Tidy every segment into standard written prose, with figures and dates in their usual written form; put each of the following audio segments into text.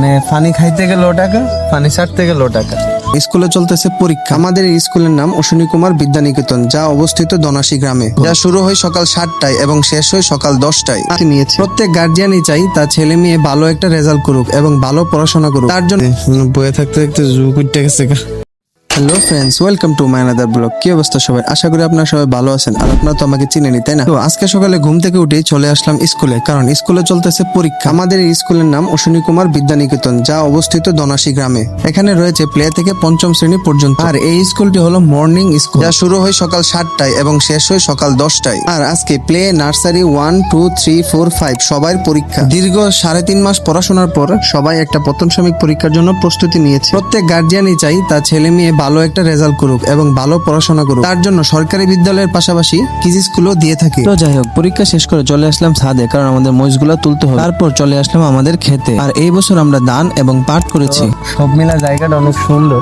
মানে পানি খাইতে গেলেও টাকা, পানি ছাড়তে গেলেও টাকা। স্কুলে চলতেছে পরীক্ষা। আমাদের এই স্কুলের নাম অশ্বিনী কুমার বিদ্যানিকেতন, যা অবস্থিত দনাশী গ্রামে, যা শুরু হয় সকাল 7টায় এবং শেষ হয় সকাল 10টায়। নিয়েছি প্রত্যেক গার্জিয়ানই চাই তার ছেলে মেয়ে ভালো একটা রেজাল্ট করুক এবং ভালো পড়াশোনা করুক। তার জন্য বয়ে থাকতে থাকতে জু কুইটে গেছে গা। Hello friends, welcome to my another blog. কি অবস্থা সবাই? আশা করি আপনারা সবাই ভালো আছেন। আর আপনারা তো আমাকে চিনেনি, তাই না? তো আজকে সকালে ঘুম থেকে উঠেই চলে আসলাম স্কুলে, কারণ স্কুলে চলতেছে পরীক্ষা। আমাদের এই স্কুলের নাম অশ্বিনী কুমার বিদ্যানিকেতন, যা অবস্থিত দনাশী গ্রামে। এখানে রয়েছে প্লে থেকে পঞ্চম শ্রেণী পর্যন্ত। আর এই স্কুলটি হলো মর্নিং স্কুল, যা শুরু হয় সকাল 7টায় এবং শেষ হয় সকাল 10টায়। আর আজকে প্লে, নার্সারি 1, 2, 3, 4, 5 সবার পরীক্ষা। দীর্ঘ 3.5 মাস পড়াশোনার পর সবাই একটা প্রথম সাময়িক পরীক্ষার জন্য প্রস্তুতি নিয়েছে। প্রত্যেক গার্জিয়ানই চাই তার ছেলে মেয়ে ভালো একটা রেজাল্ট করুক এবং ভালো পড়াশোনা করুক। তার জন্য সরকারি বিদ্যালয়ের পাশাপাশি কিজি স্কুলও দিয়ে থাকে। তো যাই হোক, পরীক্ষা শেষ করে চলে আসলাম ছাদে, কারণ আমাদের মহিষগুলো তুলতে হবে। তারপর চলে আসলাম আমাদের খেতে। আর এই বছর আমরা ধান এবং পাট করেছি। সব মিলা জায়গাটা অনেক সুন্দর।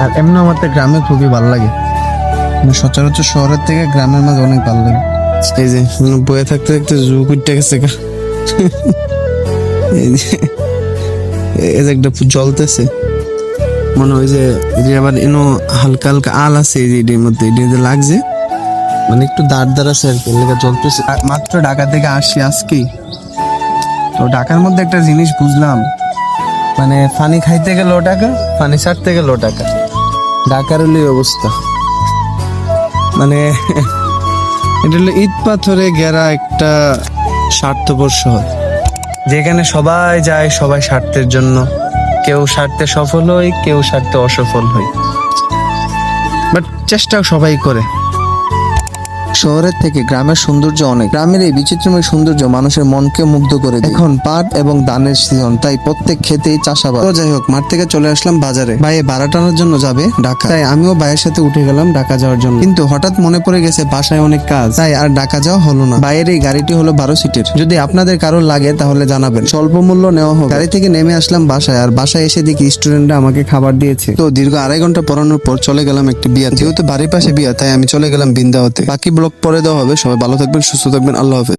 আর এমনি আমার তো গ্রামে খুবই ভালো লাগে। সচরাচর শহরের থেকে গ্রামের মাঝে অনেক ভালো লাগে। এই যে বয়ে থাকতে থাকতে জু কুইটে গেছে গা। এই যে একটা জ্বলতেছে, মনে হয় যে আবার এনো হালকা হালকা আল আছে এর মধ্যে, এটা লাগছে মানে একটু দাঁড় দাঁড় আছে আর কি, লেগে জ্বলতেছে। মাত্র ঢাকা থেকে আসছি আজকেই। তো ঢাকার মধ্যে একটা জিনিস বুঝলাম, মানে পানি খাইতে গেলেও টাকা, পানি ছাড়তে গেলেও টাকা। ঢাকার হলো এই অবস্থা। মানে এটা হলো ইট পাথরে ঘেরা একটা স্বার্থপর শহর, যেখানে সবাই যায় সবাই স্বার্থের জন্য। কেউ স্বার্থে সফল হয়, কেউ স্বার্থে অসফল হয়, বাট চেষ্টাও সবাই করে। শহরের থেকে গ্রামের সৌন্দর্য অনেক। গ্রামের এই বিচিত্রময় সৌন্দর্য মানুষের মনকে মুগ্ধ করে দেয়। এখন পাট এবং ধানের সিজন, তাই প্রত্যেক ক্ষেতেই চাষাবাদ। তো যাই হোক, মাঠ থেকে চলে আসলাম বাজারে। ভাই ভাড়া টানার জন্য যাবে ঢাকা, তাই আমিও ভাইয়ের সাথে উঠে গেলাম ঢাকা যাওয়ার জন্য। কিন্তু হঠাৎ মনে পড়ে গেছে বাসায় অনেক কাজ, তাই আর ঢাকা যাওয়া হলো না। ভাইয়ের এই গাড়িটি হলো 12 সিটের। যদি আপনাদের কারোর লাগে তাহলে জানাবেন, স্বল্প মূল্য নেওয়া হবে। গাড়ি থেকে নেমে আসলাম বাসায়, আর বাসায় এসে দেখি স্টুডেন্টরা আমাকে খাবার দিয়েছে। তো দীর্ঘ 2.5 ঘন্টা পড়ানোর পর চলে গেলাম একটি বিয়া। যেহেতু বাড়ির পাশে বিয়া, তাই আমি চলে গেলাম বিন্দাওতে। বাকি ব্লগ পরে দেওয়া হবে। সবাই ভালো থাকবেন, সুস্থ থাকবেন, আল্লাহ হাফেজ।